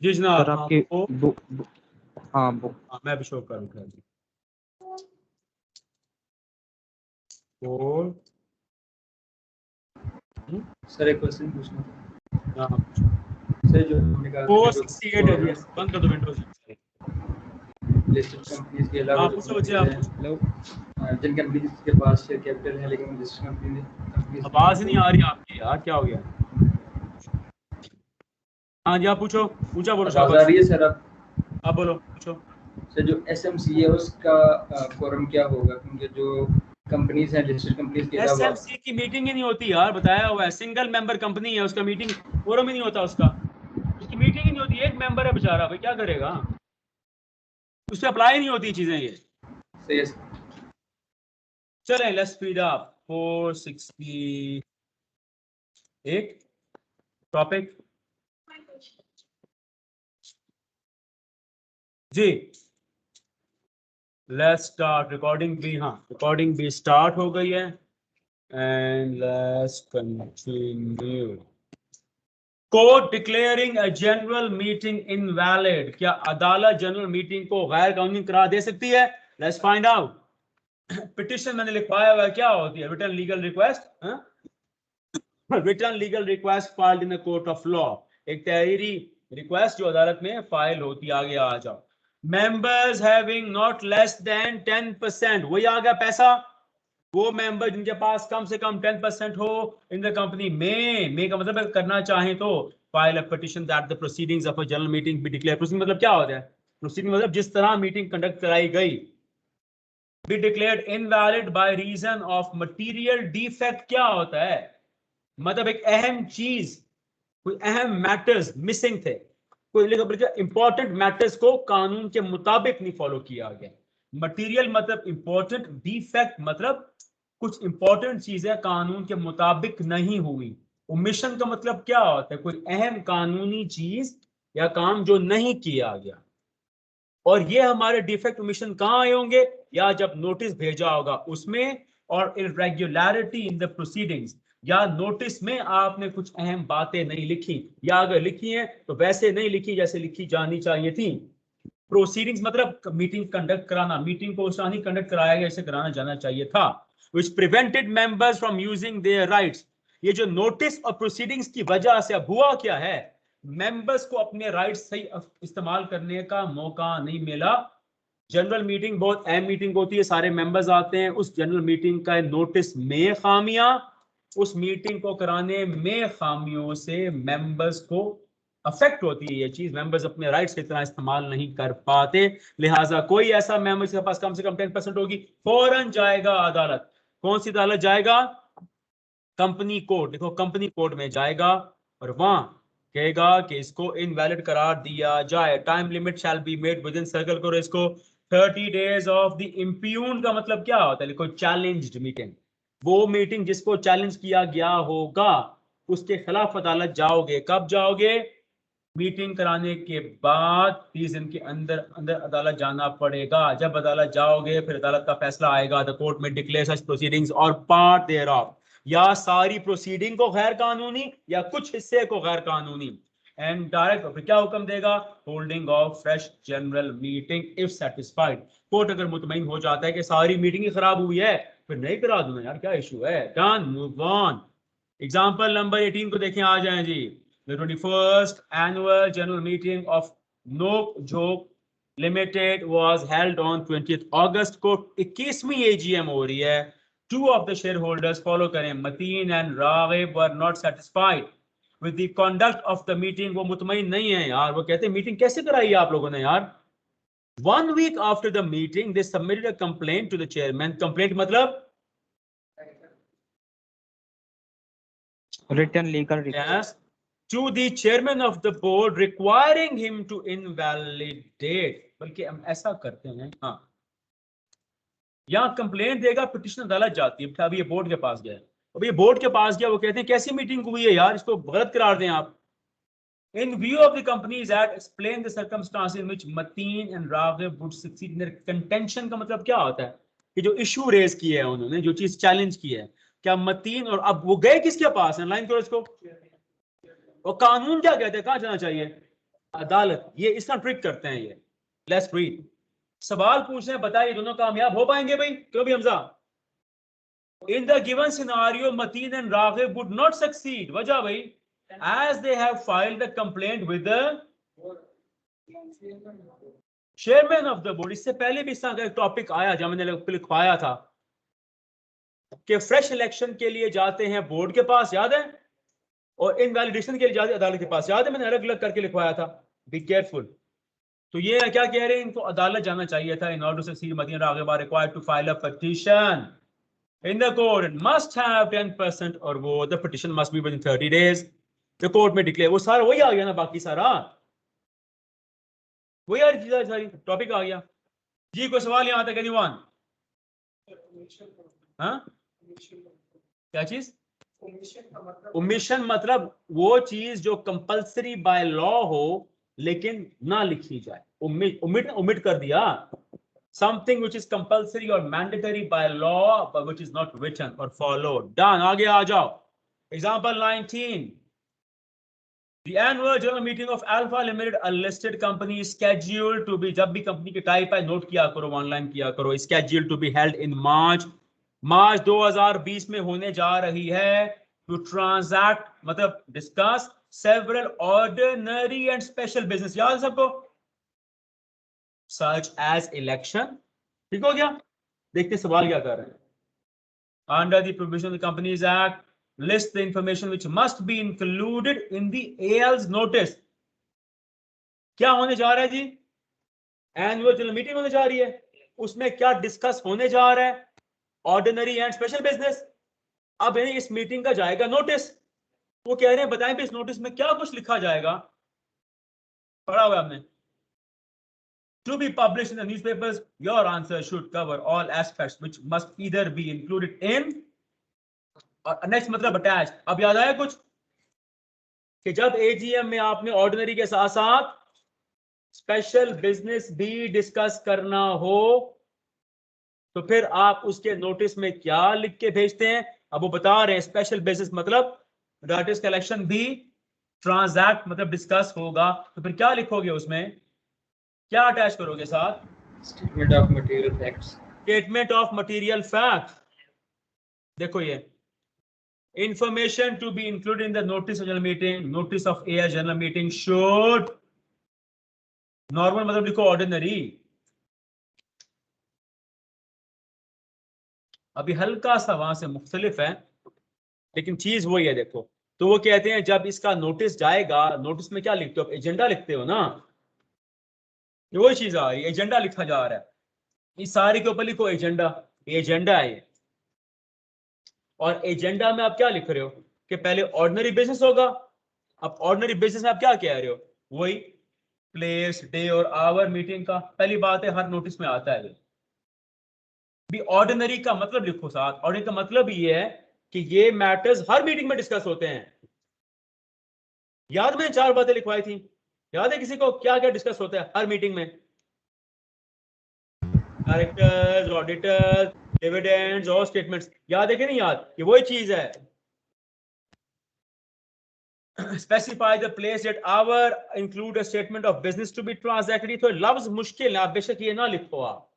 जी जनाब। सर आपकी बुक हाँ मैं भी शो करूँगा जी। और सर एक क्वेश्चन पूछना था। हाँ सर जो हमने कहा 468 है जी, बंद कर दो विंडोज। लिस्टेड कंपनीज के अलावा आप पूछो बच्चे, आप पूछो। जिन कंपनीज के पास शेयर कैपिटल है लेकिन लिस्टेड कंपनीज आवाज नहीं आ रही आपकी यार, क्या हो गया? हाँ जी आप पूछो, ऊंचा बोलो, आवाज आ शाबाश। रही है सर? आप बोलो, पूछो। सर जो एसएमसी है उसका फोरम क्या होगा, क्योंकि जो कंपनीज हैं लिस्टेड कंपनीज के अलावा एसएमसी की मीटिंग ही नहीं होती यार, बताया हुआ है, सिंगल मेंबर कंपनी है, उसका मीटिंग फोरम ही नहीं होता, उसकी मीटिंग ही नहीं होती। एक मेंबर है बेचारा, भाई क्या करेगा, उस पर अप्लाई नहीं होती चीजें ये। सही है। चलें लेट्स स्पीड अप। 468 टॉपिक जी। Let's start. रिकॉर्डिंग भी, हाँ रिकॉर्डिंग भी स्टार्ट हो गई है and let's continue. Court declaring a general meeting invalid. क्या अदालत जनरल मीटिंग को गैर कानूनी करार दे सकती है? Let's find out. पिटिशन मैंने लिखवाया हुआ है, क्या होती है? Written legal request. Written legal request filed in the court of law. एक तहरीरी रिक्वेस्ट जो अदालत में फाइल होती है। आगे आ जाओ। Members having not less than 10%, वही आ गया पैसा। वो मेंबर जिनके पास कम से कम 10% हो इन द कंपनी में का मतलब करना चाहे तो file a petition that the proceedings of a general meeting be declare. Proceeding मतलब क्या होता है? प्रोसीडिंग मतलब जिस तरह मीटिंग कंडक्ट कराई गई, be declared invalid by reason of material defect. क्या होता है? मतलब एक अहम चीज, कोई अहम मैटर्स मिसिंग थे, कोई इंपॉर्टेंट मैटर्स को कानून के मुताबिक नहीं फॉलो किया गया। मटेरियल मतलब इंपॉर्टेंट, डिफेक्ट मतलब कुछ इंपॉर्टेंट चीजें कानून के मुताबिक नहीं हुई। ओमिशन का मतलब क्या होता है? कोई अहम कानूनी चीज या काम जो नहीं किया गया। और ये हमारे डिफेक्ट ओमिशन कहां आए होंगे? या जब नोटिस भेजा होगा उसमें, और इरेगुलरिटी इन द प्रोसीडिंग्स, या नोटिस में आपने कुछ अहम बातें नहीं लिखी, या अगर लिखी हैं तो वैसे नहीं लिखी जैसे लिखी जानी चाहिए थी। प्रोसीडिंग्स मतलब मीटिंग कंडक्ट कराना, मीटिंग को उस नहीं कंडक्ट कराया गया, इसे कराना जाना चाहिए था। which prevented members from using their rights। ये जो नोटिस और प्रोसीडिंग्स की वजह से अब हुआ क्या है? मेंबर्स को अपने राइट्स सही इस्तेमाल करने का मौका नहीं मिला। जनरल मीटिंग बहुत अहम मीटिंग होती है, सारे मेंबर्स आते हैं। उस जनरल मीटिंग का नोटिस में खामियां, उस मीटिंग को कराने में खामियों से मेंबर्स को अफेक्ट होती है। ये चीज मेंबर्स अपने राइट्स की तरह इस्तेमाल नहीं कर पाते। लिहाजा कोई ऐसा मेंबर के पास कम से कम 10% होगी, फौरन जाएगा अदालत। कौन सी अदालत जाएगा? Company court. देखो कंपनी कोर्ट में जाएगा और वहां कहेगा कि इसको इनवैलिड करार दिया जाए। Time limit shall be made with in, circle करो इसको, 30 डेज ऑफ द इम्प्यून। का मतलब क्या होता है? देखो चैलेंज्ड मीटिंग, वो मीटिंग जिसको चैलेंज किया गया होगा उसके खिलाफ अदालत जाओगे। कब जाओगे? मीटिंग कराने के बाद 30 दिन के अंदर अंदर अदालत जाना पड़ेगा। जब अदालत जाओगे फिर अदालत का फैसला आएगा। द कोर्ट में डिक्लेयर सच प्रोसीडिंग्स और पार्ट देयर ऑफ, या सारी प्रोसीडिंग को गैर कानूनी या कुछ हिस्से को गैर कानूनी। एंड डायरेक्ट क्या हुक्म देगा? Holding of fresh general meeting if satisfied. Court अगर मुतमईन हो जाता है कि सारी मीटिंग ही खराब हुई है, फिर नहीं करा दूंगा यार, क्या इशू है, done, move on. Example number 18 को देखें, आ जाएं जी। The 21st annual general meeting of Nokjok Limited was held on 20th August को 21वीं AGM हो रही है। Two of the shareholders, follow करें, Mateen and Raghib, were not satisfied with the conduct of the meeting। वो मुतमईन नहीं है यार, वो कहते हैं मीटिंग कैसे कराई आप लोगों ने यार। 1 week after the meeting they submitted a complaint to the chairman। complaint मतलब written legal request yes, to the chairman of the board requiring him to invalidate। बल्कि हम ऐसा करते हैं, हाँ यहाँ कंप्लेंट देगा, पिटिशन अदालत जाती है। अभी ये बोर्ड के पास गया, अब ये बोर्ड के पास गया, वो कहते हैं कैसी मीटिंग हुई है यार, इसको गलत करार दें आप। In view of the Companies Act, explain the circumstances in which Mateen and Raghib would succeed in their contention। का मतलब क्या होता है? कि जो इशू रेज किया है उन्होंने, जो चीज चैलेंज की है, क्या मतीन और अब वो गए किसके पास? लाइन करो इसको। और कानून क्या कहते हैं, कहां जाना चाहिए? अदालत, ये इसका ट्रिक करते हैं ये। Let's read. सवाल पूछने बताइए दोनों कामयाब हो पाएंगे भाई? क्यों भी Hamza? In the given scenario Mateen and Ragib would not succeed. वजह भाई, as they have filed the complaint with the chairman of the board. इससे पहले भी इसका एक टॉपिक आया जब मैंने लिखवाया था कि फ्रेश इलेक्शन के लिए जाते हैं बोर्ड के पास, याद है, और इनवैलिडेशन के लिए जाते अदालत के पास, याद है, मैंने अलग अलग करके लिखवाया था। Be careful. तो ये क्या कह रहे हैं, इनको अदालत जाना चाहिए था। In order to succeed Mateen Ragib are required to file a petition in the court and must have 10% or more. The petition must be within 30 days. The court may declare। वो सारा वही आ गया ना, बाकी सारा वही आ रही सारी टॉपिक आ गया जी। कोई सवाल यहाँ तक? एनीवन? हाँ, क्या चीज? ओमिशन मतलब वो चीज जो कंपल्सरी बाय लॉ हो लेकिन ना लिखी जाए। उमिट कर दिया। Something which is compulsory or mandatory by law but which is not written or followed. Done. आगे आ जाओ। Example 19. The annual general meeting of Alpha Limited, a listed company, is scheduled to be, जब भी company की type है note किया करो, online किया करो, scheduled to be held in मार्च 2020 में होने जा रही है। To transact मतलब discuss several ordinary and special business। याद है सबको? such as election। ठीक हो गया? देखते सवाल क्या कर रहे हैं। Under the provision of the Companies Act, list the information which must be included in the AL's notice। क्या होने जा रहा है जी? एनुअल जनरल मीटिंग होने जा रही है, उसमें क्या डिस्कस होने जा रहा है? Ordinary and special business. अब इस मीटिंग का जाएगा नोटिस। वो कह रहे हैं बताएं भी इस नोटिस में क्या कुछ लिखा जाएगा। पढ़ा हुआ आपने? To be published in the newspapers, your answer should cover all aspects which must either be included in और next मतलब attached। अब याद आया कुछ कि जब एजीएम में आपने ऑर्डिनरी के साथ साथ स्पेशल बिजनेस भी डिस्कस करना हो तो फिर आप उसके नोटिस में क्या लिख के भेजते हैं? अब वो बता रहे हैं स्पेशल बिजनेस मतलब डाटा कलेक्शन भी ट्रांजैक्ट मतलब डिस्कस होगा, तो फिर क्या लिखोगे उसमें? क्या अटैच करोगे साथ? Statement of material facts. Statement of material fact. देखो ये information to be included in the notice of general meeting, notice of air general meeting should, normal मतलब लिखो ऑर्डिनरी। अभी हल्का सा वहां से मुख्तलिफ है लेकिन चीज वही है। देखो तो वो कहते हैं जब इसका नोटिस जाएगा, नोटिस में क्या लिखते हो? एजेंडा लिखते हो ना, ये वही चीज आ रही है, एजेंडा लिखा जा रहा है। इस सारे के ऊपर लिखो एजेंडा, एजेंडा है ये। और एजेंडा में आप क्या लिख रहे हो कि पहले ऑर्डिनरी बिजनेस होगा। अब ऑर्डिनरी बिजनेस में आप क्या कह रहे हो? वही प्लेस, डे और आवर मीटिंग का। पहली बात है हर नोटिस में आता है भी ऑर्डिनरी का मतलब लिखो साथ। ऑर्डिनरी का मतलब ये है कि ये मैटर्स हर मीटिंग में डिस्कस होते हैं। याद में 4 बातें लिखवाई थी, याद है किसी को क्या क्या डिस्कस होता है हर मीटिंग में? डायरेक्टर्स, ऑडिटर्स, डिविडेंड्स और स्टेटमेंट्स। याद है कि नहीं याद? ये वही चीज है। Specify the place at hour, include a statement of business to be transacted। तो लफ्ज मुश्किल है, आप बेशक ये ना लिखो, आप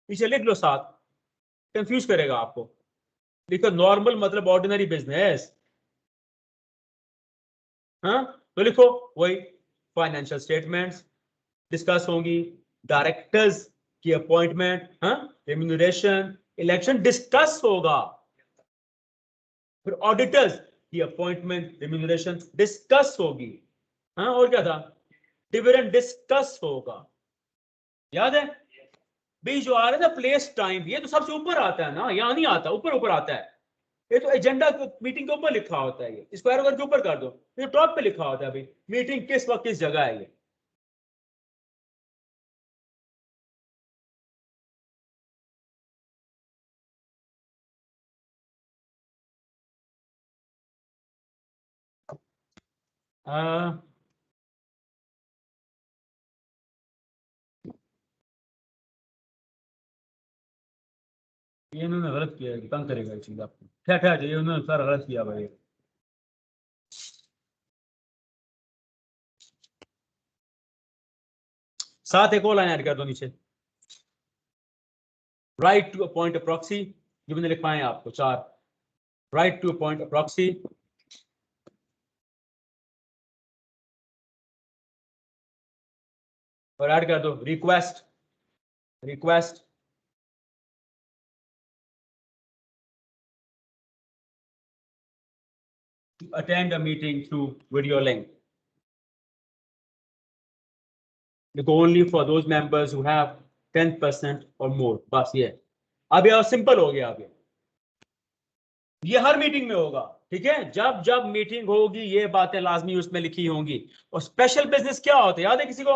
पीछे लिख लो साथ, कंफ्यूज करेगा आपको। लिखो नॉर्मल मतलब ऑर्डिनरी बिजनेस। हाँ तो लिखो वही फाइनेंशियल स्टेटमेंट्स डिस्कस होंगी, डायरेक्टर्स की अपॉइंटमेंट, हाँ, रेम्यूनरेशन, इलेक्शन डिस्कस होगा, फिर ऑडिटर्स की अपॉइंटमेंट, रेम्यूनरेशन डिस्कस होगी, हाँ, और क्या था? डिविडेंड डिस्कस होगा। याद है? भी जो आ रहा है ना प्लेस टाइम, ये तो सबसे ऊपर आता है ना, यहां नहीं आता, ऊपर ऊपर आता है। ये तो एजेंडा मीटिंग के ऊपर लिखा होता है, ये स्क्वायर करके ऊपर कर दो, ये टॉप पे लिखा होता है भाई मीटिंग किस वक्त किस जगह है ये। ये इन्होंने गलत किया है, तंग करेगा ये चीज आपको। ठहर ठहर जाइए, उन्होंने सारा गलत किया भाई। साथ एक और लाइन ऐड कर दो नीचे, right to appoint a proxy, जो मैंने लिखवाए हैं आपको 4, right to appoint a proxy, और ऐड कर दो request to attend a meeting through video link. Only for those members who have 10% or more. बस ये अब ये सिंपल हो गया। अब ये हर मीटिंग में होगा, ठीक है। जब जब मीटिंग होगी ये बातें लाजमी उसमें लिखी होंगी। और स्पेशल बिजनेस क्या होता है, याद है किसी को?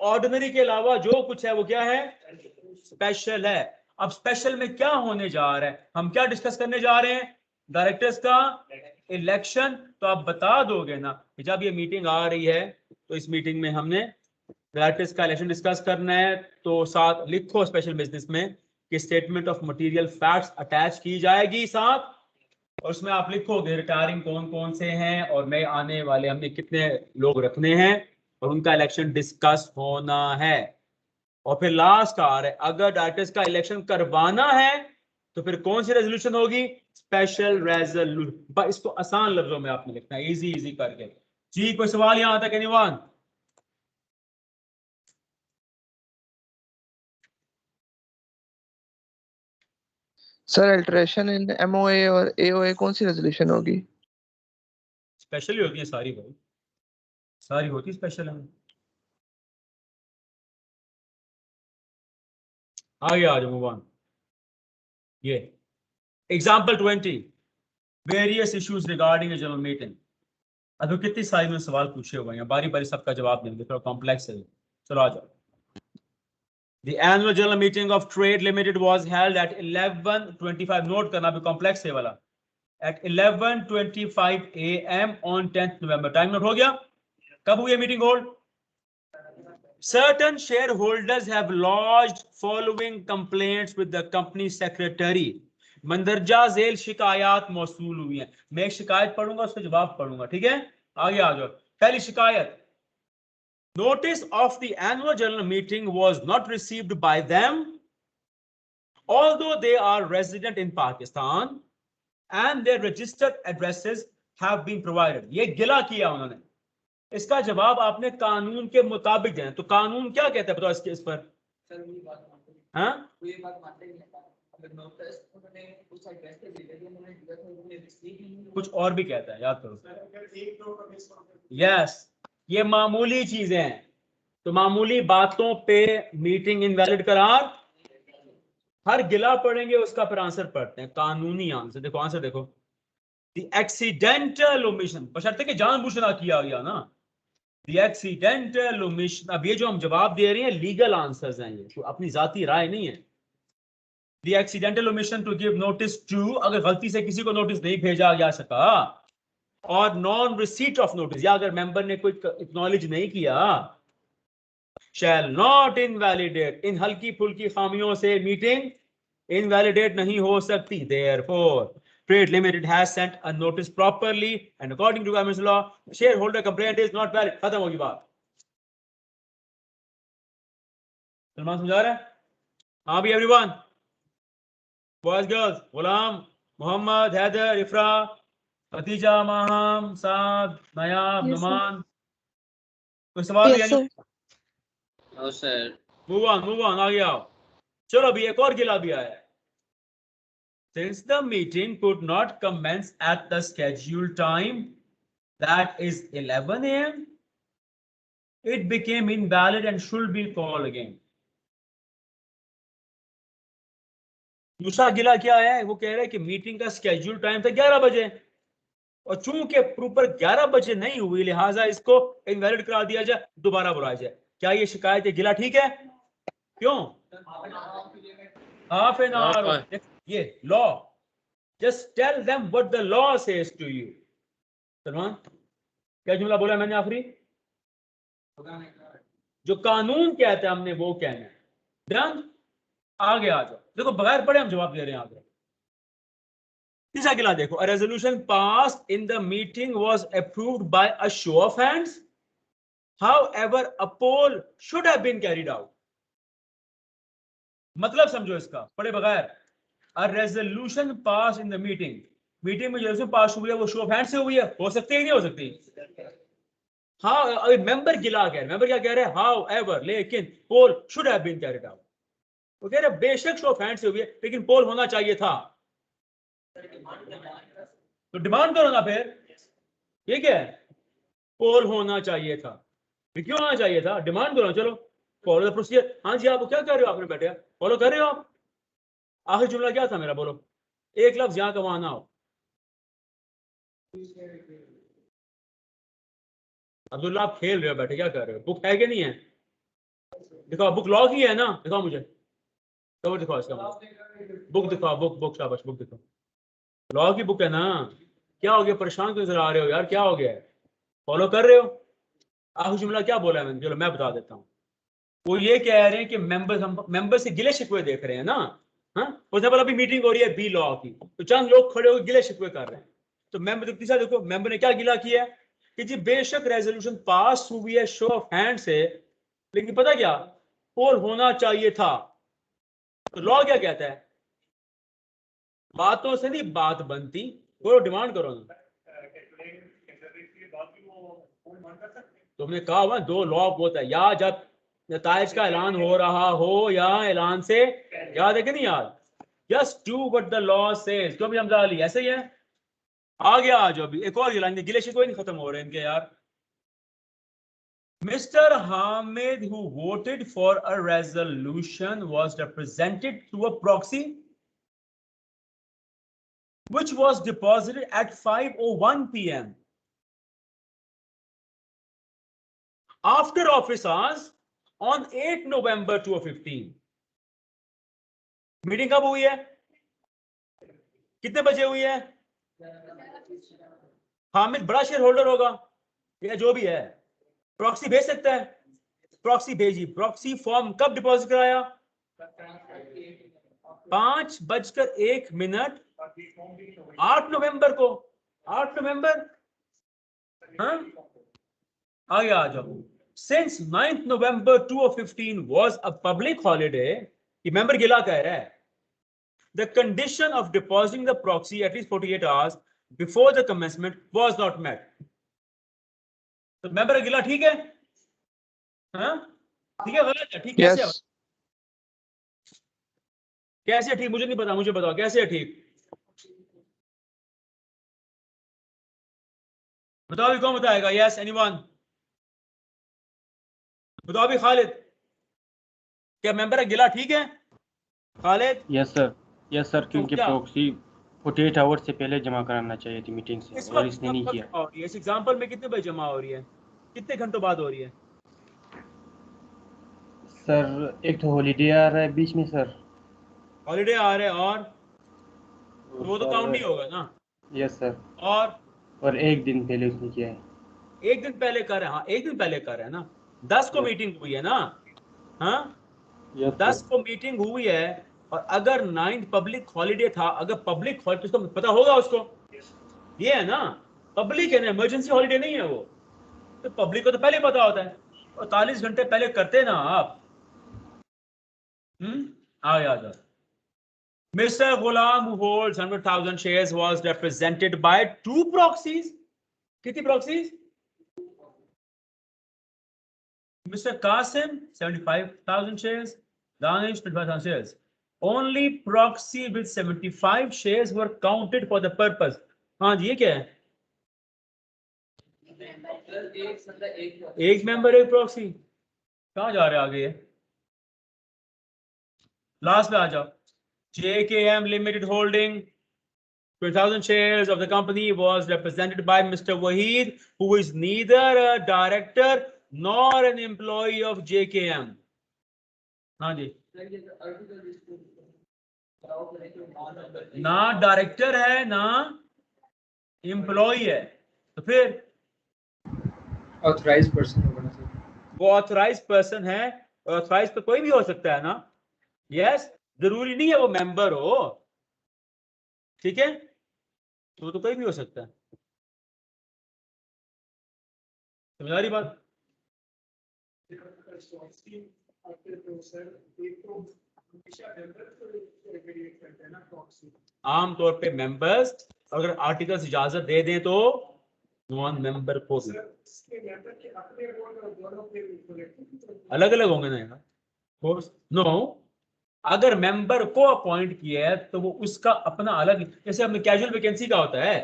ऑर्डिनरी के अलावा जो कुछ है वो क्या है? स्पेशल है। अब स्पेशल में क्या होने जा रहा है, हम क्या डिस्कस करने जा रहे हैं? डायरेक्टर्स का इलेक्शन। तो आप बता दोगे ना कि जब ये मीटिंग आ रही है तो इस मीटिंग में हमने डायरेक्टर्स का इलेक्शन डिस्कस करना है, तो साथ लिखो स्पेशल बिजनेस में कि statement of material facts attach की जाएगी साथ, और उसमें आप लिखोगे रिटायरिंग कौन कौन से हैं और नए आने वाले हमने कितने लोग रखने हैं और उनका इलेक्शन डिस्कस होना है। और फिर लास्ट आ रहा है, अगर डायरेक्टर्स का इलेक्शन करवाना है तो फिर कौन सी रेजोल्यूशन होगी? Special resolution. इसको आसान लफ्जों में आपने लिखना है, इजी करके। जी कोई सवाल यहां तक? एनीवन? सर अल्टरेशन इन एमओए और एओए कौन सी रेजोल्यूशन होगी? स्पेशल ही होती है सारी भाई, सारी होती स्पेशल है। आगे आ जाओ, मूव ऑन। ये example 20, various issues regarding a general meeting. अभी कितनी सारी में सवाल पूछे हुए हैं, बारी बारी सबका जवाब देंगे, थोड़ा कॉम्प्लेक्स है। चलो आ जाओ। The annual general meeting of Trade Limited was held at 11:25. Note करना भी कॉम्प्लेक्स है वाला। At 11:25 AM on 10th November. Time note हो गया? कब हुई meeting hold? Certain shareholders have lodged following complaints with the company secretary. मंदरजा झेल शिकायत मौसूल हुई हैं। मैं एक शिकायत पढ़ूंगा, उसका जवाब पढ़ूंगा, ठीक है? आगे आ जाओ। पहली शिकायत, notice of the annual general meeting was not received by them although they are resident in Pakistan and their registered addresses have been provided. ये गिला किया उन्होंने। इसका जवाब आपने कानून के मुताबिक देना। तो कानून क्या कहता है बताओ इसके इस पर? हाँ, कुछ और भी कहता है, याद करो। यस, ये मामूली चीजें हैं, तो मामूली बातों पे मीटिंग इनवैलिड करार। हर गिला पढ़ेंगे उसका फिर आंसर पढ़ते हैं, कानूनी आंसर। देखो आंसर देखो, द एक्सीडेंटल ओमिशन, बशर्ते कि जानबूझना किया गया ना, द एक्सीडेंटल ओमिशन। अब ये जो हम जवाब दे रहे हैं लीगल आंसर्स हैं, ये तो अपनी जाती राय नहीं है। The accidental omission to give notice to, अगर गलती से किसी को नोटिस नहीं भेजा जा सका, और नॉन रिसीट ऑफ नोटिस, या अगर मेंबर ने कोई एक्नॉलेज नहीं किया, शैल नॉट इनवैलिडेट, इन हल्की फुल्की खामियों से मीटिंग इनवैलिडेट नहीं हो सकती। Therefore Trade Limited has sent a notice properly and according to government's law, shareholder complaint is not valid. खत्म होगी बात। सलमान समझा रहा है? हाँ भी everyone, boys girls, Ghulam, Mohammad, Haider, Ifra, Khatija, Maham, Saad, Nayab, Noman, कोई सवाल? Yes, sir. No sir. Move on, आगे आओ। चलो अभी एक और गिला भी आया है। Since the meeting could not commence at the scheduled time, that is 11 AM, it became invalid and should be called again. दूसरा गिला क्या है? वो कह रहा है कि मीटिंग का स्केड्यूल टाइम था 11 बजे, और चूंकि प्रॉपर 11 बजे नहीं हुई लिहाजा इसको इनवैलिड करा दिया जाए, दोबारा बुलाया जाए। क्या ये शिकायत, ये गिला ठीक है? क्यों? हाफ एन आवर, ये law. Just tell them what the law says to you. Salman, क्या जुमला बोला मैंने आखिरी? जो कानून कहता है हमने वो कहना है। डन? आगे आ जाओ। देखो बगैर पढ़े हम जवाब दे रहे हैं आगे। तीसरा गिला देखो, a resolution passed in the meeting was approved by a show of hands. however a poll should have been carried out. मतलब समझो इसका पढ़े बगैर, a resolution passed in the meeting, meeting में जो resolution पास हुई है वो शो ऑफ हैंड से हुई है, हो सकती है कि नहीं हो सकती? हाँ, अभी मेंबर गिला कह रहे, मेंबर क्या कह रहे हैं? however, लेकिन पोल should have been carried out, वो कह रहे बेशक शो ऑफ हैंड से हुई है लेकिन पोल होना चाहिए था। तो डिमांड करो ना फिर, ये क्या है? पोल होना चाहिए था। क्यों होना चाहिए था? डिमांड करो, चलो फॉलो द प्रोसीजर। हाँ जी, आप क्या कर रहे हो? आपने बैठे फॉलो कर रहे हो आप? आखिरी जुमला क्या था मेरा? बोलो, एक लफ्ज यहां का वहां ना हो। अब्दुल्ला आप खेल रहे हो बैठे, क्या कर रहे हो? बुक है कि नहीं है? दिखाओ, बुक लॉ की है ना? दिखाओ मुझे, कवर दिखाओ इसका, बुक दिखाओ, बुक शाबाश, बुक दिखाओ, लॉ की बुक है ना? क्या हो गया, परेशान क्यों नजर आ रहे हो यार? क्या हो गया है? फॉलो कर रहे हो? आखिरी जुमला क्या बोला है मैंने? चलो मैं बता देता हूँ। वो ये कह रहे हैं कि मेंबर से गिले शिकवे देख रहे हैं ना। हाँ, उसने बोला अभी मीटिंग हो रही है बी लॉ की, तो चंद लोग खड़े होकर गिले शिकवे कर रहे हैं। तो मेंबर तीसरा देखो, मेंबर ने क्या गिला किया है कि जी बेशक रेजोल्यूशन पास हुई है शो ऑफ हैंड से, लेकिन पता क्या, पोल होना चाहिए था। तो लॉ क्या कहता है? बातों से नहीं बात बनती, बोलो डिमांड करो ना। तुमने कहा हुआ दो लॉ होता है, या जब नताइज का ऐलान हो रहा हो या ऐलान से, याद है कि नहीं याद? Just do what the law says. तो भी हमजा अली ऐसे ही है, आ गया आज। अभी एक और गिला, गिले शिकवे नहीं खत्म हो रहे इनके यार। Mr. Hamid, who voted for a resolution, was represented through a proxy which was deposited at 5:01 p.m. after office hours on 8 November 2015. Meeting कब हुई है? कितने बजे हुई है? हामिद बड़ा शेयर होल्डर होगा या जो भी है, प्रॉक्सी भेज सकता है, प्रॉक्सी भेजी। प्रॉक्सी फॉर्म कब डिपॉजिट कराया? 5:01 8 नवंबर को। 8 नवंबर, हाँ आगे आ जाओ। Since 9th November 2015 was a public holiday, ये मेंबर गिला कह रहा है, the condition of depositing the proxy at least 48 hours before the commencement was not met. तो मेंबर गिला ठीक है? हाँ ठीक है, गलत है? ठीक कैसे है? Yes. कैसे है ठीक? मुझे नहीं पता, मुझे बताओ कैसे है ठीक? बताओ अभी, कौन बताएगा? Yes anyone? बताओ अभी खालिद, क्या मेंबर गिला ठीक है? खालिद? यस सर, क्योंकि क्या? प्रॉक्सी 48 आवर्स से पहले जमा कराना चाहिए थी मीटिंग से, इस और वक्त इसने नहीं किया। जमा हो रही है? इस एग्जांपल में कितने बजे जमा हो रही है? कितने घंटों बाद हो रही है? सर एक तो हॉलीडे आ रहा है बीच में सर। हॉलीडे आ रहे हैं और तो वो तो काउंट नहीं होगा ना। यस सर, और एक दिन पहले उसने किया है। एक दिन पहले कर रहे हैं? हाँ एक दिन पहले कर रहे हैं ना। 10 को Yes. मीटिंग हुई है ना? हाँ यस 10 सर। को मीटिंग हुई है, और अगर 9 पब्लिक हॉलीडे था, अगर पब्लिक हॉलीडे उसको पता होगा, उसको ये है ना, पब्लिक है ना, इमरजेंसी हॉलीडे नहीं है वो, तो पब्लिक को तो पहले पता होता है, 48 घंटे पहले करते ना आप। आ जाओ। Mr. Ghulam, who holds 100,000 shares, was represented by 2 proxies. कितनी proxies? Mr. Qasim, 75,000 shares. Danish, 25,000 shares. Only proxy with 75 shares were counted for the purpose. हाँ जी, ये क्या है? एक मेंबर एक प्रॉक्सी। कहाँ जा रहे हैं आगे? लास्ट पे आ जाओ। JKM Limited holding 20,000 shares of the company was represented by Mr. Wahid, who is neither a director nor an employee of JKM. हाँ जी, ना डायरेक्टर है ना एम्प्लॉय है, तो फिर ऑथराइज्ड पर्सन होगा ना सर? वो ऑथराइज पर्सन है, और ऑथराइज तो कोई भी हो सकता है ना। यस, जरूरी नहीं है वो मेंबर हो, ठीक है, तो कोई भी हो सकता है। समझ आ रही बात? आमतौर पे मेंबर्स अगर आर्टिकल्स इजाजत दे दें तो नॉन मेंबर को भी अलग अलग होंगे ना यार। नो, अगर मेंबर को अपॉइंट किया है तो वो उसका अपना अलग, जैसे हमने कैजुअल वैकेंसी का होता है,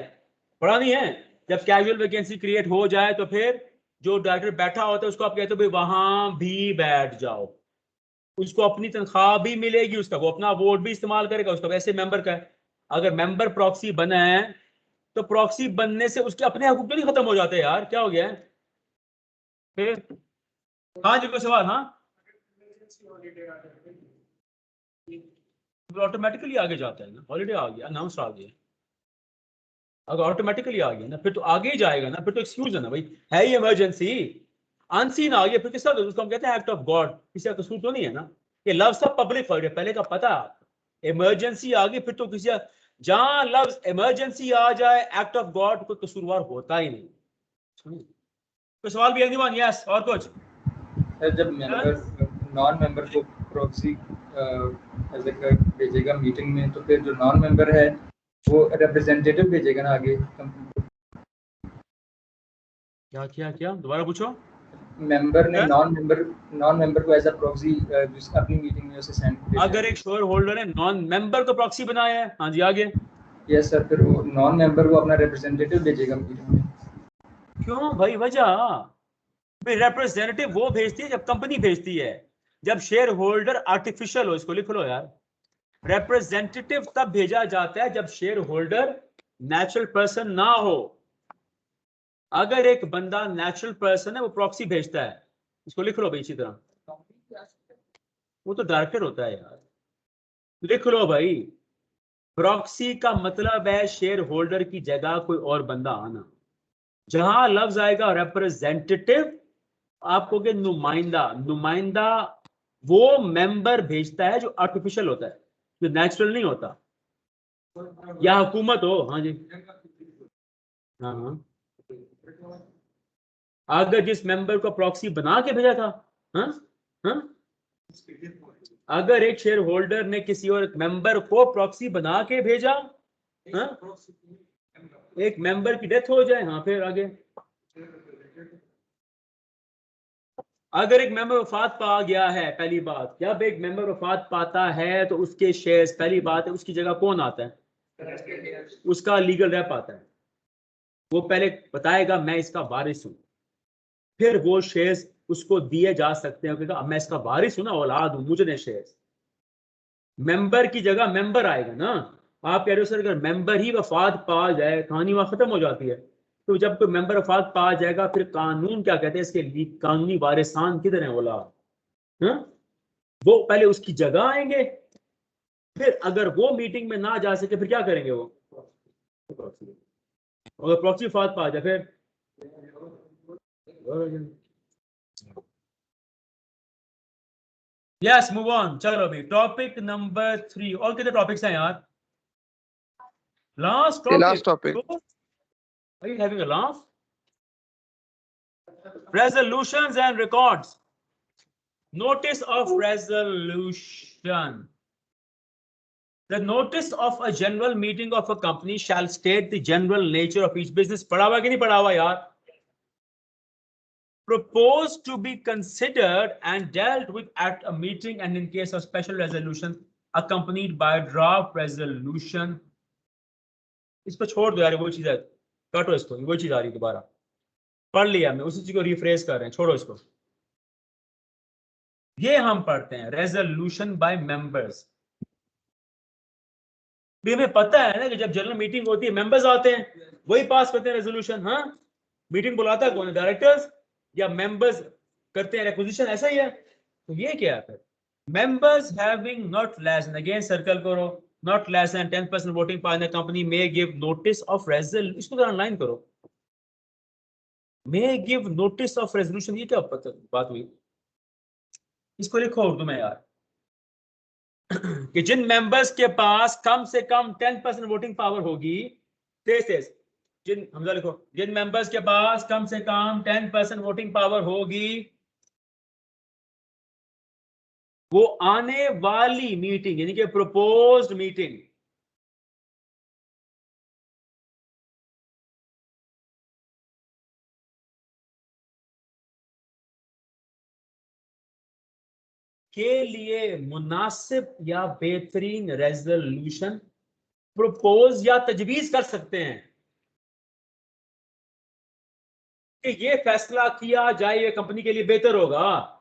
पढ़ा नहीं है? जब कैजुअल वैकेंसी क्रिएट हो जाए तो फिर जो डायरेक्टर बैठा होता है उसको आप कहते हो भाई वहां भी बैठ जाओ, उसको अपनी तनख्वाह भी मिलेगी, उसका वो अपना वोट भी इस्तेमाल करेगा, उसका वैसे मेंबर का है। अगर मेंबर प्रॉक्सी बना है तो प्रॉक्सी बनने से उसके अपने हकूक तो नहीं खत्म हो जाते यार, क्या हो गया है फिर? हाँ जी, कोई सवाल? हाँ, ऑटोमेटिकली आगे जाता है ना, हॉलीडे आ गया, अनाउंस आ गया, अगर ऑटोमेटिकली आ गया ना फिर तो आगे ही जाएगा ना, फिर तो एक्सक्यूज है ना भाई, है ही इमरजेंसी, अनसीन आ गया, फिर किसका उसको हम कहते हैं एक्ट ऑफ गॉड, किसी का कसूर तो नहीं है ना, ये लफ्ज सब पब्लिक हॉलीडे पहले का पता, इमरजेंसी आ गई फिर तो किसी, जहां लफ्ज इमरजेंसी आ जाए एक्ट ऑफ गॉड कोई कसूरवार होता ही नहीं। कोई सवाल भी? एनीवन? यस, और कुछ? सर जब मेंबर नॉन मेंबर को प्रॉक्सी एज ए भेजेगा मीटिंग में, तो फिर जो नॉन मेंबर है वो रिप्रेजेंटेटिव भेजेगा ना आगे कंपनी को। क्या क्या क्या दोबारा पूछो। मेंबर ने नॉन मेंबर को एज अ प्रॉक्सी अपनी मीटिंग में उसे सेंड, अगर एक शेयर होल्डर ने नॉन मेंबर को प्रॉक्सी बनाया है, हाँ जी आगे। यस सर, फिर वो नॉन मेंबर को अपना रिप्रेजेंटेटिव भेजेगा मीटिंग में। क्यों भाई? वजह भाई रिप्रेजेंटेटिव वो भेजती है जब कंपनी भेजती है, जब शेयर होल्डर आर्टिफिशियल हो, इसको लिख लो यार। रिप्रेजेंटेटिव तब भेजा जाता है जब शेयर होल्डर नेचुरल पर्सन ना हो। अगर एक बंदा नेचुरल पर्सन है वो प्रॉक्सी भेजता है, इसको लिख लो भाई इसी तरह, वो तो डायरेक्टर होता है यार, लिख लो भाई। प्रॉक्सी का मतलब है शेयर होल्डर की जगह कोई और बंदा आना। जहां लफ्ज आएगा रिप्रेजेंटेटिव, आपको के नुमाइंदा, नुमाइंदा वो मेंबर भेजता है जो आर्टिफिशियल होता है, जो नेचुरल नहीं होता, या हुकूमत हो। हाँ जी, हाँ हाँ। अगर जिस मेंबर को प्रॉक्सी बना के भेजा था, हाँ हाँ, अगर एक शेयर होल्डर ने किसी और मेंबर को प्रॉक्सी बना के भेजा, हाँ, एक मेंबर की डेथ हो जाए, हाँ फिर आगे। अगर एक मेंबर वफात पा गया है, पहली बात, जब एक मेंबर वफात पाता है तो उसके शेयर्स, पहली बात है उसकी जगह कौन आता है? उसका लीगल रेप आता है, वो पहले बताएगा मैं इसका वारिस हूं, फिर वो शेयर्स उसको दिए जा सकते हैं, क्योंकि मैं इसका वारिस हूं ना, औलाद हूं, मुझे शेयर्स। मेंबर की जगह मेंबर आएगा ना। आप कह रहे हो सर अगर मेंबर ही वफात पा जाए कहानी वहां खत्म हो जाती है, तो जब कोई मेंबर वफात पा जाएगा फिर कानून क्या कहते हैं इसके लिए, कानूनी वारिसान किधर है औलाद, हाँ? वो पहले उसकी जगह आएंगे, फिर अगर वो मीटिंग में ना जा सके फिर क्या करेंगे वो, अगर प्रॉक्सी वफात पा जाए फिर। यस, मूव ऑन, चलो अभी टॉपिक नंबर 3। और कितने टॉपिक्स हैं यार? Last The last topic. Are you having a laugh? Resolutions and records. Notice of resolution. The notice of a general meeting of a company shall state the general nature of each business. पढ़ा हुआ कि नहीं पढ़ा हुआ यार? Proposed to be considered and dealt with at a meeting, and in case of special resolution accompanied by draft resolution. इसको छोड़ दो यार, वो चीज है, काटो इसको, वो चीज आ रही दोबारा, पढ़ लिया मैं, उसी चीज को रिफ्रेश कर रहे हैं, छोड़ो इसको। ये हम पढ़ते हैं रेजोल्यूशन बाय मेंबर्स। भी हमें पता है ना कि जब जनरल मीटिंग होती है मेंबर्स आते हैं, वही पास करते हैं रेजोल्यूशन। हाँ, मीटिंग बुलाता है कौन है? डायरेक्टर्स या मेंबर्स करते हैं रिक्विजिशन, ऐसा ही है। तो ये क्या है फिर? Members having not less than, again circle करो, not less than 10% voting power in the company may give notice of resolution, इसको जरा लाइन करो, may give notice of resolution, ये क्या बात हुई? इसको लिखो उर्दू में यार, कि जिन मेंबर्स के पास कम से कम 10% वोटिंग पावर होगी, तेज जिन, हमजा लिखो, जिन मेंबर्स के पास कम से कम 10% वोटिंग पावर होगी वो आने वाली मीटिंग यानी कि प्रपोज्ड मीटिंग के लिए मुनासिब या बेहतरीन रेजोल्यूशन प्रपोज या तजवीज कर सकते हैं कि ये फैसला किया जाए ये कंपनी के लिए बेहतर होगा।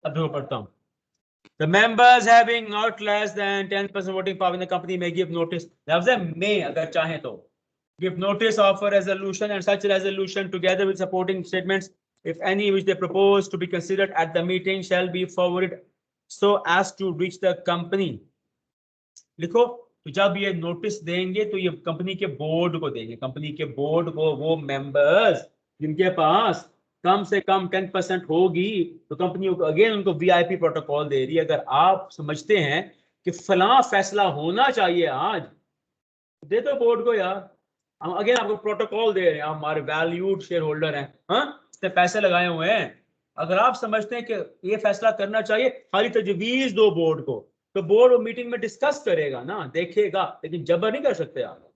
अब देखो पढ़ता हूं। The members having not less than 10% voting power in the company may give notice. लफ्ज़ है may अगर चाहें तो give notice of a resolution and such resolution together with supporting statements if any which they propose to be considered at the meeting shall be forwarded so as to reach the company. लिखो तो जब ये notice देंगे तो ये company के board को देंगे, कंपनी के बोर्ड को वो मेंबर्स जिनके पास कम से कम 10% होगी तो कंपनी अगेन उनको वीआईपी प्रोटोकॉल दे रही है। अगर आप समझते हैं कि फलां फैसला होना चाहिए आज, दे दो बोर्ड को यार। हम अगेन आपको प्रोटोकॉल दे रहे हैं, आप हमारे वैल्यूड शेयर होल्डर हैं, हाँ इतने पैसे लगाए हुए हैं। अगर आप समझते हैं कि ये फैसला करना चाहिए, खाली तजवीज दो बोर्ड को, तो बोर्ड वो मीटिंग में डिस्कस करेगा ना, देखेगा, लेकिन जबर नहीं कर सकते आप।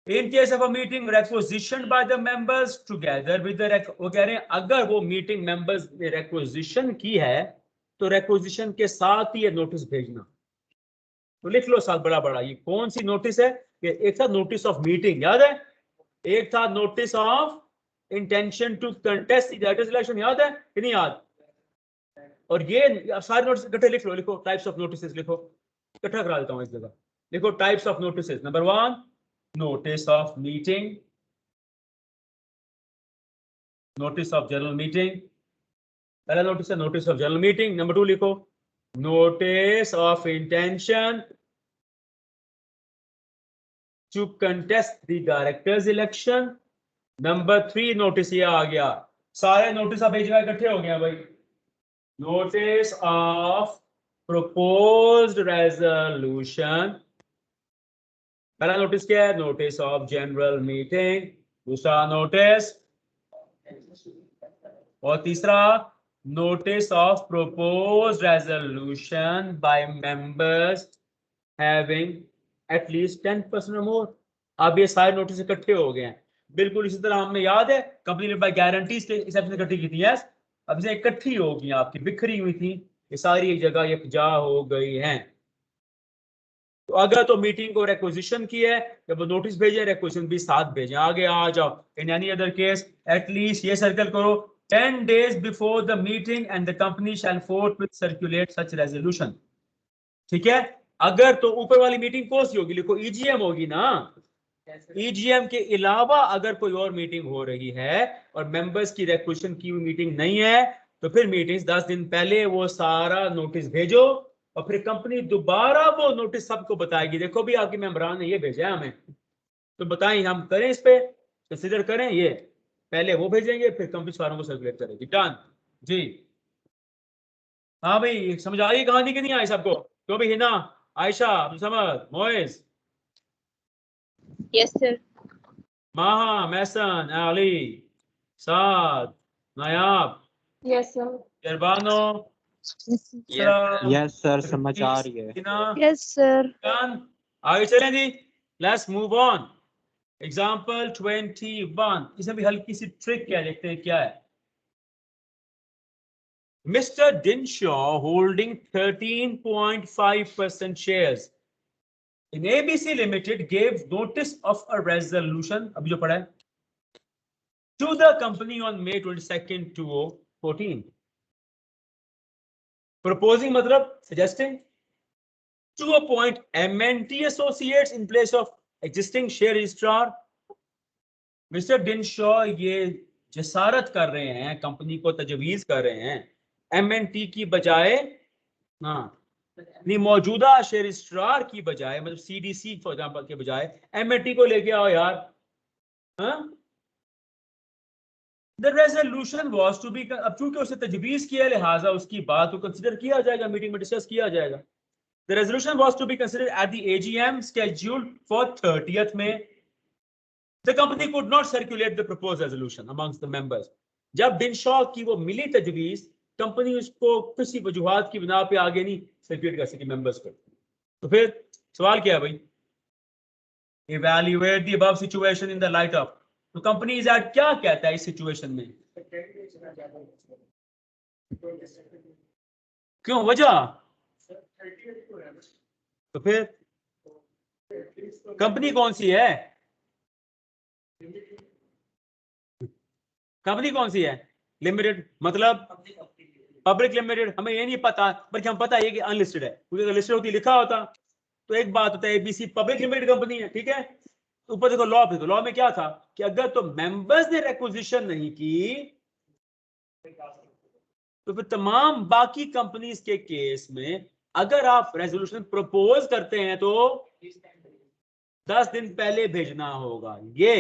In case of a meeting requisitioned by the members together with the वो कह रहे हैं अगर वो मीटिंग मेंबर्स ने requisition की है तो requisition के साथ ही ये नोटिस भेजना। तो लिख लो साथ बड़ा बड़ा, ये कौन सी नोटिस है? कि एक था नोटिस ऑफ मीटिंग, याद है, एक था notice of intention to contest election, याद है कि नहीं याद? और ये सारे नोटिस इकट्ठे लिख लो, लिखो टाइप्स ऑफ नोटिस, लिखो इकट्ठा करा देता हूं इस जगह। लिखो types of notice. Number 1 notice of meeting, notice of general meeting, पहला नोटिस है notice of general meeting। Number 2 लिखो notice of intention to contest the directors election। Number 3 notice ये आ गया, सारे नोटिस अब एक जगह इकट्ठे हो गए भाई। notice of proposed resolution, पहला नोटिस क्या है? Notice of general meeting. दूसरा नोटिस, और तीसरा notice of proposed resolution bye members having at least 10% और मोर। अब ये सारे नोटिस इकट्ठे हो गए हैं। बिल्कुल इसी तरह हमें याद है कंपनी ने बाय गारंटीज के हिसाब से इकट्ठी की थी। यस, अब से इकट्ठी होगी, आपकी बिखरी हुई थी, ये सारी एक जगह यकजा हो गई हैं। तो अगर तो मीटिंग को रिक्वेजिशन की है, जब वो नोटिस भेजे रिक्वेजिशन भी साथ भेजें। आगे आ जाओ। In any other case at least ये सर्कल करो 10 days before the meeting and the company shall फोर्थविथ circulate such resolution. ठीक है, अगर तो ऊपर वाली मीटिंग कौन सी होगी? लिखो ईजीएम होगी ना। ईजीएम के अलावा अगर कोई और मीटिंग हो रही है और मेंबर्स की रिक्वेजिशन की हुई मीटिंग नहीं है तो फिर मीटिंग 10 दिन पहले वो सारा नोटिस भेजो और फिर कंपनी दोबारा वो नोटिस सबको बताएगी, देखो भी आपके मेंबरान ने ये भेजा है हमें, तो बताएं हम करें, इस पे कंसीडर करें। ये पहले वो भेजेंगे फिर कंपनी वालों को सर्कुलेट करेगी। डन जी। हाँ भाई समझ आ रही कहानी कि नहीं आई सबको? तो भी हिना, आयशा, समझ, मोइज, यस सर। माहा, महसन, अली, साद, नायाब, यस सर। जरबानो, यस सर, समझ आ रही है। Yes sir. आगे चलें जी, लेट्स मूव ऑन। एग्जाम्पल 21, इसमें भी हल्की सी ट्रिक क्या देखते हैं क्या है। Mr. Dinshaw holding 13.5% shares in ABC Limited gave notice of a resolution, अभी जो पढ़ा है, to the company on May 22nd, 2014. Proposing मतलब suggesting to appoint MNT associates in place of existing share registrar. Mr. Dinshaw ये जसारत कर रहे हैं, company को तजवीज कर रहे हैं MNT की बजाय, हाँ मौजूदा शेयर रजिस्ट्रार की बजाय, मतलब CDC फॉर एग्जांपल के बजाय MNT को लेके आओ यार। The resolution was to be, अब चूंकि उसे तजवीज किया लिहाजा उसकी बात को कंसीडर किया जाएगा, मीटिंग में डिस्कस किया जाएगा। The resolution was to be considered at the AGM scheduled for 30th May. The company could not circulate the proposed resolution amongst the members. जब डिनशॉ की वो मिली तजवीज, कंपनी उसको किसी वजूहात की बिना पे आगे नहीं सर्कुलेट कर सकी मेंबर्स को। तो फिर सवाल क्या है भाई? Evaluate the above situation in the light of, तो कंपनी एक्ट क्या कहता है इस सिचुएशन में? क्यों वजह? तो फिर कंपनी कौन सी है? कंपनी कौन सी है? लिमिटेड मतलब पब्लिक लिमिटेड। हमें ये नहीं पता, बल्कि हम पता है कि अनलिस्टेड है, क्योंकि अगर लिस्टेड होती लिखा होता तो एक बात होता है एबीसी पब्लिक लिमिटेड कंपनी है, ठीक है। ऊपर देखो लॉ पे, तो लॉ में क्या था कि अगर तो मेंबर्स ने रिक्विजिशन नहीं की तो फिर तमाम बाकी कंपनीज के केस में अगर आप रेजोल्यूशन प्रपोज करते हैं तो 10 दिन पहले भेजना होगा। ये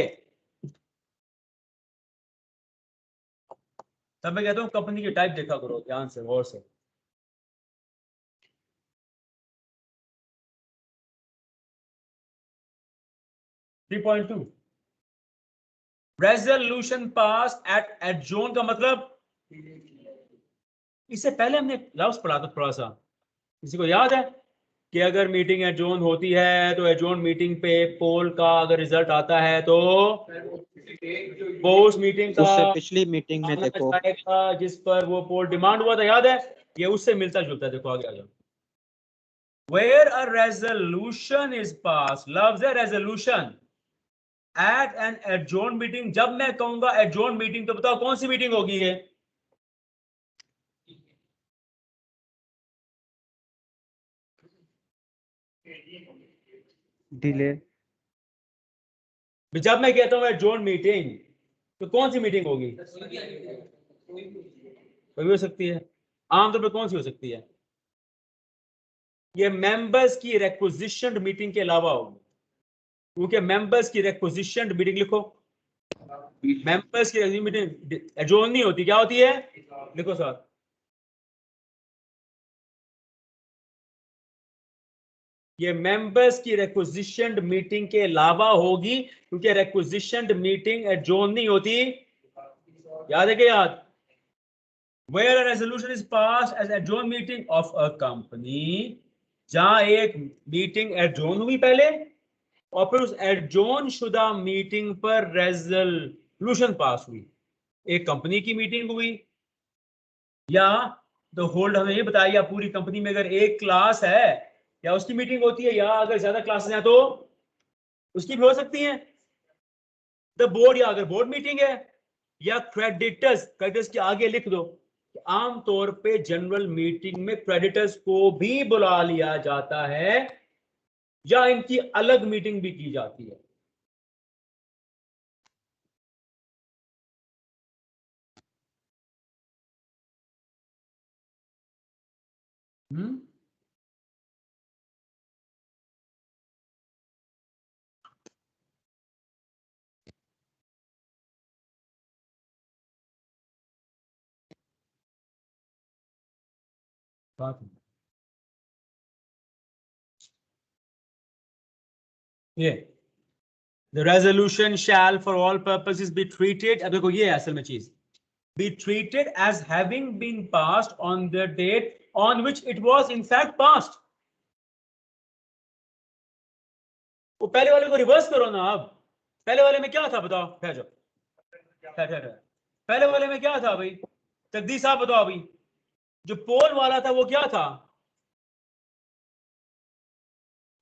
तब मैं कहता हूं कंपनी के टाइप देखा करो ध्यान से, गौर से। रेजोल्यूशन पास एट एडजोन का मतलब, इससे पहले हमने लफ्ज पढ़ा था थोड़ा सा, किसी को याद है कि अगर मीटिंग एडजोन होती है तो एडजोन मीटिंग पे पोल का अगर रिजल्ट आता है तो वो उस मीटिंग का उससे पिछली मीटिंग में देखो जाएगा जिस पर वो पोल डिमांड हुआ था, याद है? ये उससे मिलता जुलता है। देखो आगे आ जाओ। Where a resolution is passed, लफ्ज है रेजोल्यूशन, एट एन एडजोन मीटिंग। जब मैं कहूंगा एडजोन मीटिंग तो बताओ कौन सी मीटिंग होगी ये? डिले। जब मैं कहता हूं एडजोन मीटिंग तो कौन सी मीटिंग होगी? कोई भी हो सकती है। आमतौर पर कौन सी हो सकती है? ये मेंबर्स की रिक्विजिशन मीटिंग के अलावा होगी, क्योंकि मेंबर्स की रिक्विजिशन मीटिंग लिखो, मेंबर्स की मीटिंग एडजोन नहीं होती, क्या होती है? लिखो सर, ये मेंबर्स की रिक्विजिशन मीटिंग के अलावा होगी, क्योंकि रिक्विजिशन मीटिंग एडजोन नहीं होती। याद है क्या? याद? Where a resolution is passed as adjourn meeting of a company, जहां एक मीटिंग एडजोन हुई पहले और फिर उस एडजोन शुदा मीटिंग पर रेजोल्यूशन पास हुई। एक कंपनी की मीटिंग हुई या तो होल्ड, हमें ये बताया पूरी कंपनी में अगर एक क्लास है या उसकी मीटिंग होती है, या अगर ज्यादा क्लासेस हैं तो उसकी भी हो सकती है। द बोर्ड, या अगर बोर्ड मीटिंग है, या क्रेडिटर्स के आगे लिख दो। आमतौर पे जनरल मीटिंग में क्रेडिटर्स को भी बुला लिया जाता है या इनकी अलग मीटिंग भी की जाती है। ये the resolution shall for all purposes be treated, अब देखो ये है असल में चीज, be treated as having been passed on the date on which it was in fact passed। वो पहले वाले को रिवर्स करो ना। अब पहले वाले में क्या था बताओ? पहले वाले में क्या था भाई? तकदीर साहब बताओ अभी, जो पोल वाला था वो क्या था?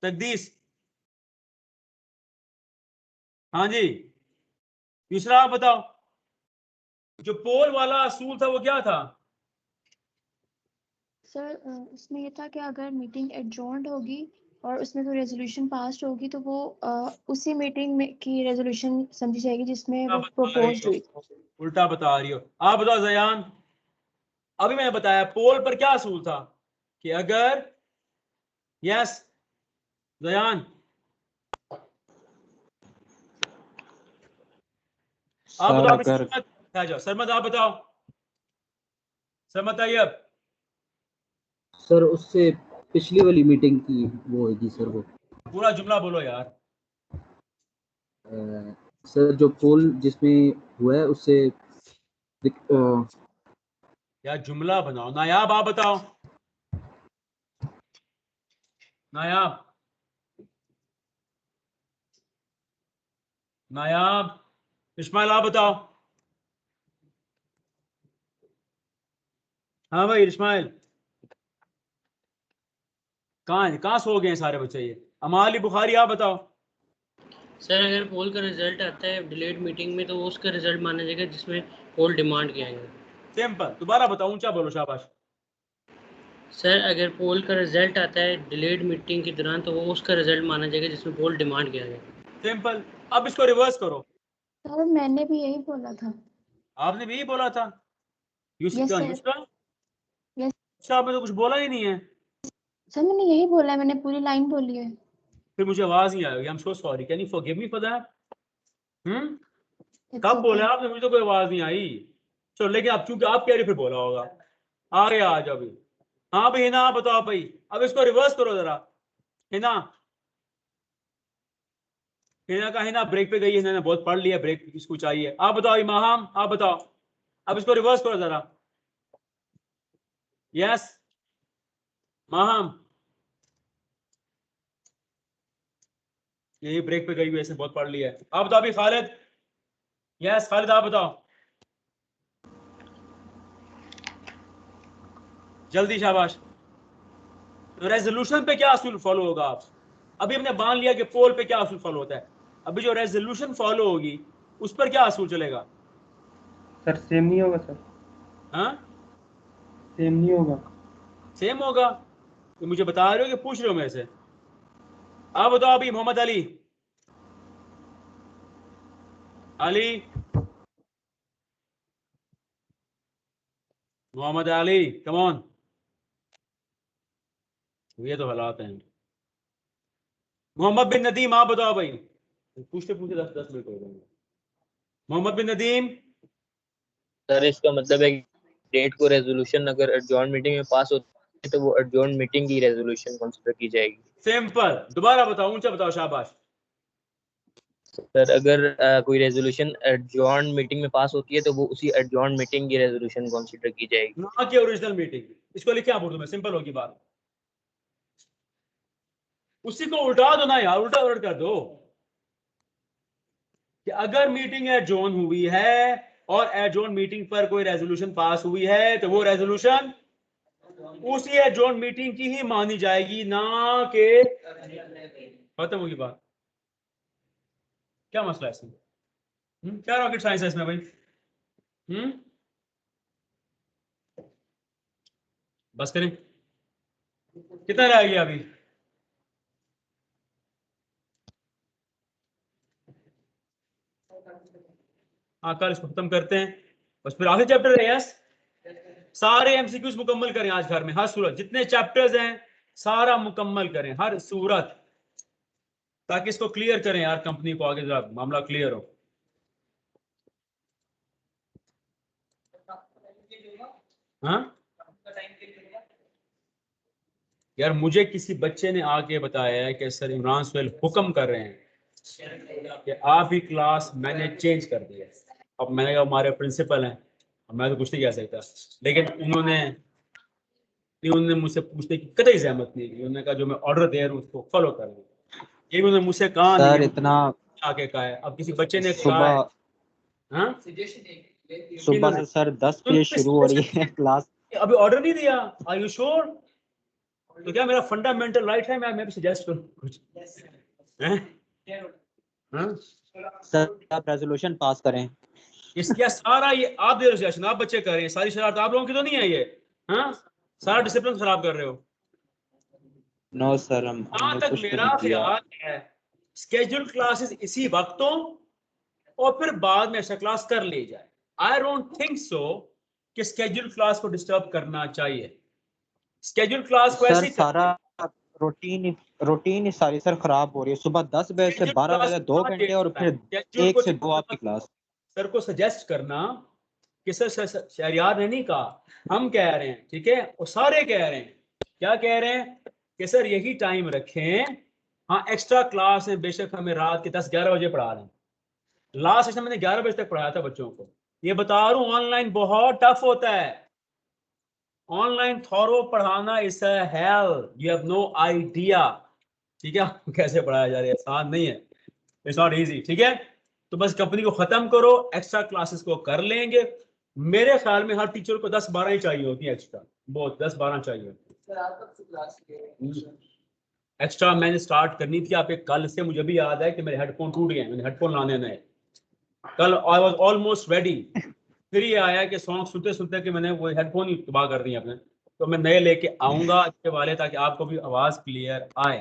तकदीस, हाँ जी। दूसरा आप बताओ, जो पोल वाला असूल था वो क्या था? सर इसमें ये था कि अगर मीटिंग एडजॉर्न्ड होगी और उसमें कोई रेजोल्यूशन पास होगी तो वो उसी मीटिंग में की रेजोल्यूशन समझी जाएगी जिसमें वो प्रपोज हुई। उल्टा बता रही हो आप। बताओ जयान, अभी मैंने बताया पोल पर क्या असूल था कि अगर, यस जयान आप बताओ, सरमद आप बताओ, सरमद तैयब। सर उससे पिछली वाली मीटिंग की वो होगी सर वो पूरा जुमला बोलो यार। सर जो पोल जिसमें हुआ है उससे यार जुमला बनाओ। नायाब आप बताओ। नायाब, नायाब, इस्माइल आप बताओ। हाँ भाई इस्माइल, कहाँ सो गए हैं सारे बच्चे ये? अमाली बुखारी आप बताओ। सर अगर पोल का रिजल्ट आता है डिलेड मीटिंग में तो वो उसका रिजल्ट माना जाएगा जिसमें पोल डिमांड किया गया। सिंपल, दोबारा बताओ, ऊंचा बोलो, शाबाश। सर अगर पोल का रिजल्ट आता है डिलेड मीटिंग के दौरान तो वो उसका रिजल्ट माना जाएगा जिसमें पोल डिमांड किया गया। सिंपल। अब इसको रिवर्स करो। सर मैंने भी यही बोला था। आपने भी यही बोला था। Yes Yusuf sir. Yusuf yes आपने तो कुछ बोला ही नहीं है। सर मैंने यही बोला है, मैंने पूरी लाइन बोली है। फिर मुझे आवाज नहीं आएगी। I am so sorry, can you forgive me for that? It's कब बोला okay. आपने? मुझे तो कोई आवाज नहीं आई। चलो, लेकिन आप चूंकि आप कह रहे, फिर बोला होगा। आ गया आज अभी। हाँ भाई हिना आप बताओ भाई। अब इसको रिवर्स करो जरा। हिना, हिना का हिना ब्रेक पे गई है, हिना ने बहुत पढ़ लिया, ब्रेक इसको चाहिए। आप बताओ इमाम, आप बताओ। अब इसको रिवर्स करो जरा। यस माहम, यही ब्रेक पे गई हुई है, इसने बहुत पढ़ लिया है। आप बताओ अभी खालिद। यस खालिद आप बताओ जल्दी, शाबाश। तो रेजोल्यूशन पे क्या असूल फॉलो होगा? आप अभी हमने मान लिया कि पोल पे क्या असूल फॉलो होता है। अभी जो रेजोल्यूशन फॉलो होगी उस पर क्या असूल चलेगा? सर सेम नहीं होगा सर, हाँ सेम नहीं होगा। सेम होगा। तो मुझे बता रहे हो कि पूछ रहे हो मेरे से? आप बताओ अभी मोहम्मद अली। Ali, Mohammad Ali, come on. ये तो हालात हैं। मोहम्मद बिन नदीम आप बताओ भाई। पूछते पूछते 10 मिनट हो गए। मोहम्मद बिन नदीम। सर इसका मतलब है डेट को रेजोल्यूशन अगर एडजॉर्न मीटिंग में पास होती है तो वो एडजॉर्न मीटिंग की रेजोल्यूशन कंसीडर की जाएगी। सिंपल, दोबारा बताओ, ऊंचा बताओ, शाबाश। सर अगर कोई रेजोल्यूशन एडजॉर्न मीटिंग में पास होती है तो वो उसी एडजॉर्न मीटिंग की रेजोल्यूशन कंसीडर की जाएगी, ना कि ओरिजिनल मीटिंग। इसको लिखे आप उर्दू में, सिंपल होगी बात। उसी को उल्टा दो ना यार, उल्टा उलट कर दो कि अगर मीटिंग एडजॉर्न हुई है और एडजॉर्न मीटिंग पर कोई रेजोल्यूशन पास हुई है तो वो रेजोल्यूशन उसी एडजॉर्न मीटिंग की ही मानी जाएगी, ना कि खत्म होगी बात। क्या मसला है इसमें? क्या रॉकेट साइंस है इसमें भाई? बस करें, कितना रह गया अभी? हाँ कल इसको खत्म करते हैं, बस फिर आखिरी चैप्टर है। यस, सारे एमसीक्यूज मुकम्मल करें आज घर में, हर सूरत जितने चैप्टर्स हैं सारा मुकम्मल करें, हर सूरत, ताकि इसको क्लियर करें यार, कंपनी को आगे जरा मामला क्लियर हो। हाँ यार, मुझे किसी बच्चे ने आके बताया है कि सर इमरान सुहेल हुक्म कर रहे हैं कि आप ही क्लास मैंने चेंज कर दिया। अब मैंने कहा हमारे प्रिंसिपल हैं, मैं तो कुछ नहीं कह सकता, लेकिन उन्होंने मुझसे पूछने की कतई जहमत नहीं की। उन्होंने कहा जो मैं ऑर्डर दे रहा हूँ उसको फॉलो कर रहा हूँ। ये उन्होंने मुझसे कहा सर नहीं, इतना आके कहा है। अब किसी बच्चे ने कहा है, हाँ सुबह से सर 10 बजे शुरू हो रही है क्लास। अभी ऑर्डर नहीं दिया। Are you sure? तो क्या मेरा फंडामेंटल राइट है मैं भी सजेस्ट करूं कुछ? हाँ? सर आप रेजोल्यूशन पास करें। इसका सारा ये आप दे रहे हो, आप बच्चे कर रहे हैं, सारी शरारत आप लोगों की तो नहीं है ये? हाँ, सारा डिसिप्लिन खराब कर रहे हो। नो सर, जहां हमने तक कुछ तो मेरा नहीं किया। ख्याल है, स्केड्यूल क्लासेस इसी वक्तों और फिर बाद में एक्स्ट्रा क्लास कर ली जाए। आई डोंट थिंक सो कि स्केड्यूल क्लास को डिस्टर्ब करना चाहिए। स्केड्यूल क्लास को सर ऐसे सारा रूटीन सारी सर खराब हो रही है। सुबह 10 बजे से 12 बजे 2 घंटे और फिर 1 से 2 आपकी क्लास। सर को सजेस्ट करना कि सर शहरियार ने नहीं कहा, हम कह रहे हैं, ठीक है? और सारे कह रहे हैं, क्या कह रहे हैं कि सर यही टाइम रखें, हाँ एक्स्ट्रा क्लास है बेशक हमें रात के 10-11 बजे पढ़ा रहे हैं, लास्ट सेशन मैंने 11 बजे तक पढ़ाया था बच्चों को, ये बता रहा हूँ ऑनलाइन बहुत टफ होता है, ऑनलाइन थॉरो पढ़ाना is a hello, you have no idea, ठीक है कैसे पढ़ाया जा रहा है, आसान नहीं है, इट्स नॉट इजी, ठीक है। तो बस कंपनी को खत्म करो, एक्स्ट्रा क्लासेस को कर लेंगे, मेरे ख्याल में हर टीचर को 10-12 ही चाहिए होती है एक्स्ट्रा, बहुत 10-12 चाहिए होती है एक्स्ट्रा। मैंने स्टार्ट करनी थी आप एक कल से, मुझे भी याद है कि मेरे हेडफोन टूट गए, मैंने हेडफोन लाने नए, कल आई वाज ऑलमोस्ट रेडी, फिर ये आया कि सॉन्ग सुनते सुनते कि मैंने वो हेडफोन ही तबाह कर दिए अपने, तो मैं नए लेके आऊंगा अच्छे वाले ताकि आपको भी आवाज क्लियर आए।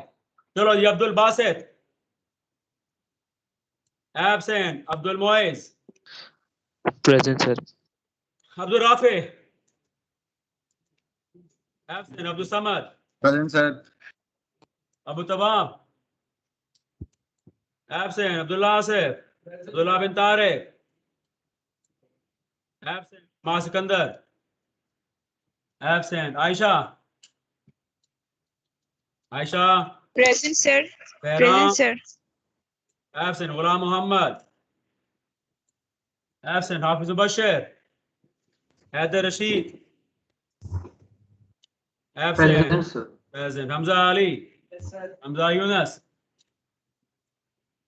चलो जी, Abdul Basit absent, Abdul Moiz present sir. Abdul Rafe absent, Abdul Samad present sir. Abu Tawab absent, Abdullah Asif, Abdullah bin Tariq absent, मा Sikandar absent, Ayesha Ayesha present sir. Fahra present sir. Absent, Ghulam Mohammad absent, Hafiz Bashir, Haider Rashid absent, present, Hamza Ali, Hamza Younus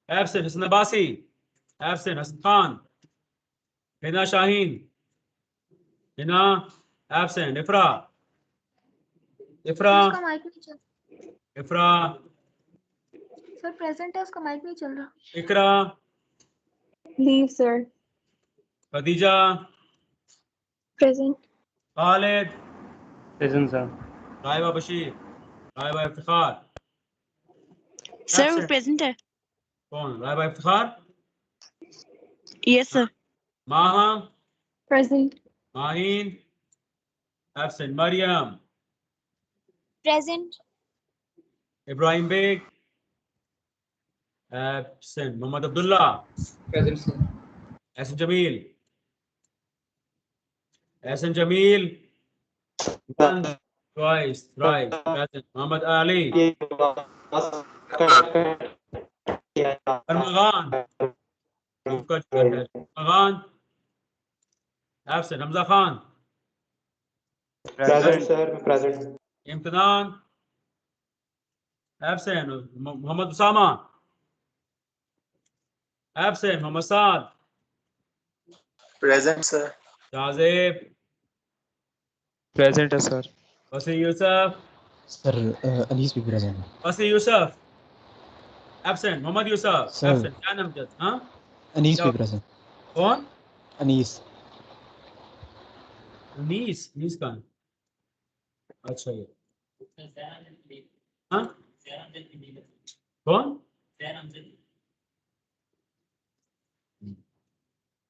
absent, Hassan Abbasi absent, Hassan Khan, Hina Shaheen, Hina absent, Ifra Ifra उसका माइक नहीं चल, इफ्रा सर प्रेजेंट है, उसका माइक नहीं चल रहा। Iqra, leave sir. Khadija, present. Khalid, present sir. Raiba Bashir, Raiba Iftikhar sir Absent. Present है। कौन, Raiba Iftikhar, yes sir. Maha, present. Maheen absent, Maryam, present. Ibrahim Baig absent, Mohammad Abdullah present sir. Ehsan Jamil, Ehsan Jamil once, twice, thrice, present, Mohammad Ali, Armaghan Armaghan absent, Hamza Khan present sir. Present. Imtinan absent, Mohammad Usama absent, Mohammad Saad, present sir. Shahzeb, present है sir. वसी Yusuf, sir Anees भी present है। Wasi Yusuf absent, Mohammad Yusuf sir. Absent, क्या नाम क्या, हाँ अनीस भी प्रेजेंट। कौन, अनीस। नीस, नीस का, अच्छा ये हाँ कौन,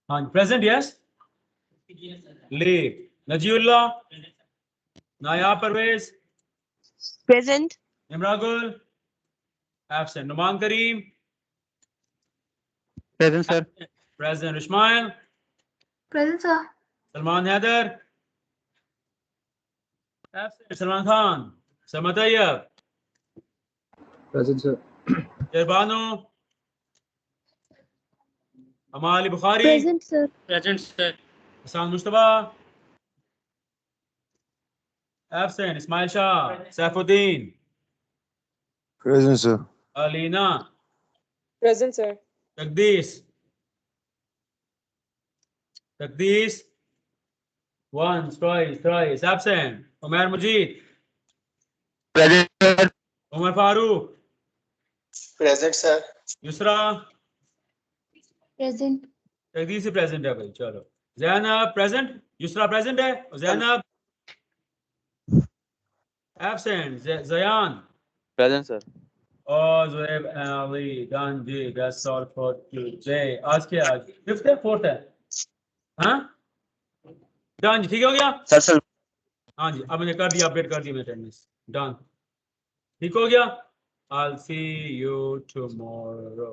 हाँ present yes, leave, Najiullah, Nayab Parvez, present. Imragul absent, Noman Karim present sir. Present, Ismail, present sir. Salman Haider absent, Salman Khan, Salma Tayyab, present sir. Sherbano, Amali Bukhari, present sir. Present sir. Hassan Mushtaba absent, Ismail Shah, Saifuddin, present sir. Alina, present sir. Taqdees, Taqdees once, twice, thrice, absent, Umar Mujeed, present. Umar Farooq, present sir. Yusra, present. Taqdees ही present है भाई, चलो Zainab present, Yusra present है, Zainab absent, Zayan present sir. और Zuhaib Ali done जी, that's all for today. आज क्या, आज 5th है 4th है, हाँ डन जी, ठीक हो गया सर। हाँ जी, अब मैंने कर दिया, अपडेट कर दिया मैंने अटेंडेंस, डन, ठीक हो गया। I'll see you tomorrow.